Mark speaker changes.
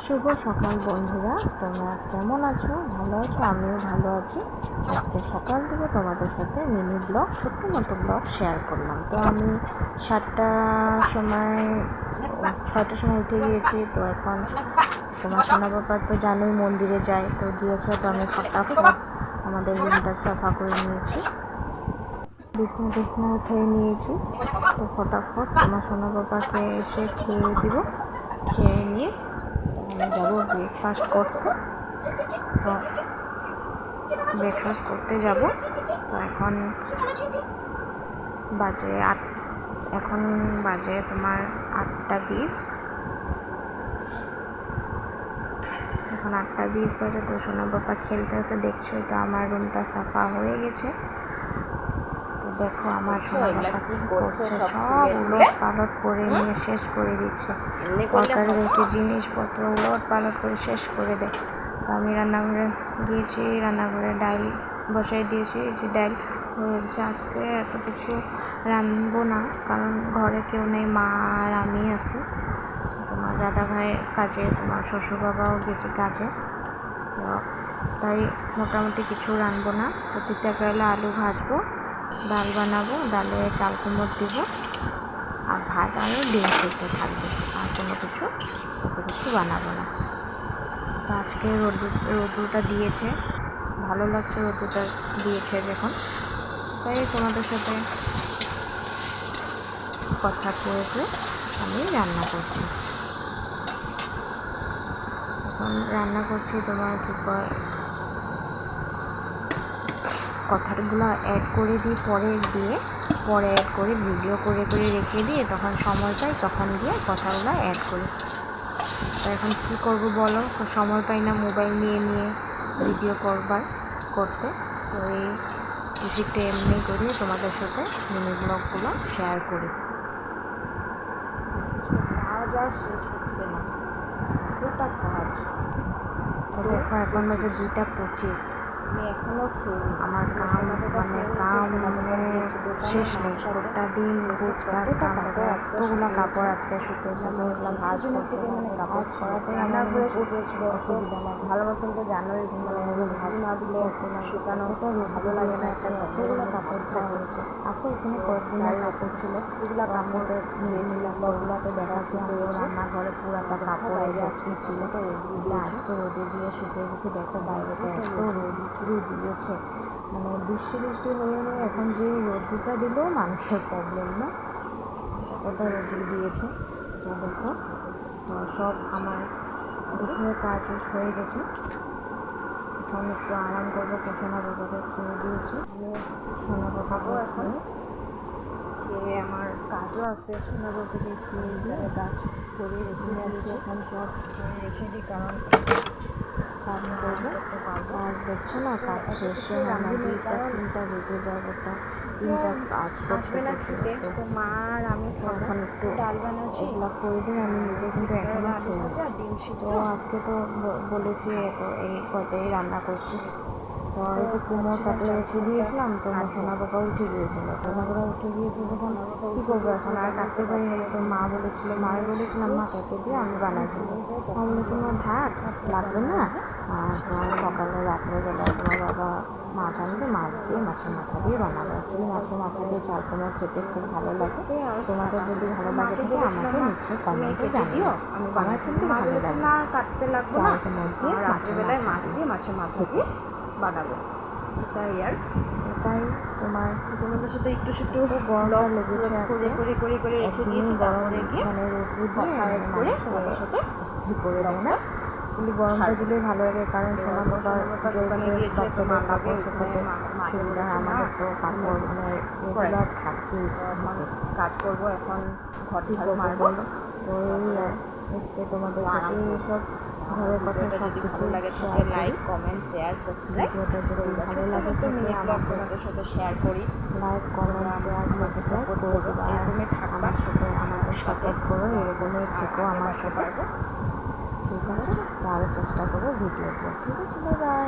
Speaker 1: শুভ সকাল বন্ধুরা, তোমরা কেমন আছো? ভালো আছো? আমিও ভালো আছি। আজকে সকাল থেকে তোমাদের সাথে মিনি ব্লগ, ছোট্ট মতো ব্লগ শেয়ার করলাম। তো আমি 6টার সময় উঠে গিয়েছি। তো এখন তোমার সোনা বাবা তো জানোই মন্দিরে যায়, তো গিয়েছে। তো আমি ফটাফট আমাদের রুমটা সাফা করে নিয়েছি, বিছনা উঠিয়ে নিয়েছি। তো ফটাফট তোমার সোনা বাবাকে এসে খেয়ে দিব। খেয়ে নিয়ে আমি যাবো ব্রেকফাস্ট করতে। তো ব্রেকফাস্ট করতে যাব। তো এখন বাজে তোমার 8টা 20। এখন 8টা 20 বাজে। তো সোনা বাবা খেলতে আসে, দেখছোই তো আমার রুমটা সাফা হয়ে গেছে। তো দেখো আমার সোনা বাবা কি করছে, সব উলট পালট করে নিয়ে শেষ করে দিচ্ছে। তরকারি রেখে জিনিসপত্র উলট পালট করে শেষ করে দেয়। তো আমি রান্নাঘরে গিয়েছি, রান্নাঘরে ডাল বসাই দিয়েছি। যে ডাল হয়েছে, আজকে এত কিছু রাঁধবো না, কারণ ঘরে কেউ নেই, মা আর আমি আছি। তোমার দাদা ভাই কাজে, তোমার শ্বশুর বাবাও গেছে কাজে। তো তাই মোটামুটি কিছু রাঁধবো না। তো তিতা কেরালা আলু ভাজবো, ডাল বানাবো, ডালে চাল কুমড় দিব, আর ভাত আর ডিম সিদ্ধ থাকবে। আর কোনো কিছু বানাবো না। তো আজকে রোদ্দুরটা দিয়েছে, ভালো লাগছে রোদ্দুরটা দিয়েছে যখন। তাই তোমাদের সাথে কথা কয়ে আমি রান্না করছি। এখন রান্না করছি, তোমার কী কয়, কথাগুলো অ্যাড করে দিই, পরে অ্যাড করে ভিডিও করে রেখে দিয়ে তখন সময় পাই, তখন গিয়ে কথাগুলো অ্যাড করি। তো এখন কী করবো বলো, সময় পাই না মোবাইল নিয়ে ভিডিও করতে। তো এই ভিডিওটা এমনি করি, তোমাদের সাথে মিনি ব্লগগুলো শেয়ার করি। কাজ আর শেষ হচ্ছে না, এতটা কাজ। তো দেখো এখন বাজে 2টা 25। আমি এখনও খেয়ে আমার কাম শেষ নেই। গোটা দিন এতগুলো কাপড় আজকে শুকিয়েছে। তো ওগুলো ভাঁজ করতে কাপড় ছড়াতে আমার শুকিয়েছিল, অসুবিধা লাগে। ভালো মতন তো জানোই, ভাঁজ না দিলে শুকানো ভালো লাগে না। কতগুলো কাপড় থাকছে আছে এখানে, কয়েকদিনের কাপড় ছিল, এগুলো কাপড় নিয়েছিলাম। ওগুলোতে দেখাচ্ছি রান্নাঘরে পুরাটা কাপড় আজকে ছিল। তো আজকে রোদে দিয়ে শুকিয়ে গেছে। দেখো বাইরেটা এত রোদ দিয়েছে, মানে বৃষ্টি হয়ে এখন যে রোদটা দিল মানুষের প্রবলেম না, কতটা রোদ দিয়েছে। তো দেখো, তো সব আমার দুপুরের কাজ হয়ে গেছে। এখন একটু আরাম করবো। তো সোনা বাবাকে খেয়ে দিয়েছি, সোনা বাবাকে খেয়ে আমার কাজও আছে। সোনা বাবাকে খেয়ে দিয়ে কাজ করে রেখে দিয়েছি। এখন সব রেখে দিই, কারণ কাজ করবো। কাজ দেখছো না, কাজ শেষে আমরা 2টা 3টা বেজে যাবো। তা 3টা কাজ আসবে না খেতে। তো মা আর আমি এখন একটু ডাল বানাচ্ছি, এগুলো করে দিই। আমি নিজে কিন্তু এখনো ডিম সিদ্ধ। তো আজকে তো বলেছি এই কটাই রান্না করছি। তো এই যে কুমড়ো কাটে রেখে দিয়েছিলাম। তো সোনা বাবা উঠে গিয়েছিল, যখন কী করবো এখন আর কাটতে পারিনি। তো মায়ের বলেছিলাম মা কেটে দিয়ে আমি বানাই দেবো। মা বলেছিল থাক, লাগবে না। আর তোমার সকালে রাত্রেবেলা তোমার বাবা মাছ আনবে, মাছ দিয়ে মাছের মাথা দিয়ে বানাবো। অ্যাকচুয়ালি মাছের মাথা দিয়ে চাল কুমড়ো খেতে খুব ভালো লাগে। তোমাদের যদি ভালো লাগে থাকে আমাকে নিচে কমেন্টে জানিও। আমার কিন্তু ভালো লাগে না, কাটতে লাগবে না। চাল কুমড়ো দিয়ে রাত্রেবেলায় মাছ দিয়ে মাছের মাথা দিয়ে বানাবো। তাই তোমাদের সাথে একটু গরমটা লেগেছে করে রেখে দিয়েছি। তারপরে গিয়ে মানে রোদ দিয়ে তোমাদের সাথে স্থির করে দেয় না। অ্যাকচুয়ালি গরমটা দিলে ভালো লাগে, কারণ সোনা বাবার দোকানে গিয়েছে, তো কাপড় শুকাতে সুবিধা। আমাদের তো কাপড় মানে রেগুলার থাকি, কাজ করবো এখন ঘর ঝাড়ু মারবো। তো এই তোমাদের সাথে এইসব ঘরের কথা সব কিছু লাগে, তাহলে লাইক কমেন্ট শেয়ার সাবস্ক্রাইব। ভিডিওটা যদি ভালো লাগে তাহলে আমাদের সাথে শেয়ার করি, লাইক কমেন্ট শেয়ার সাবস্ক্রাইব করে দেবো। এরকমই থাকবা, আমাদের সাপোর্ট করো, এরকমই থেকো আমার সাথে। ঠিক আছে, আরও চেষ্টা করবো ভিডিও। ঠিক আছে, বাই বাই।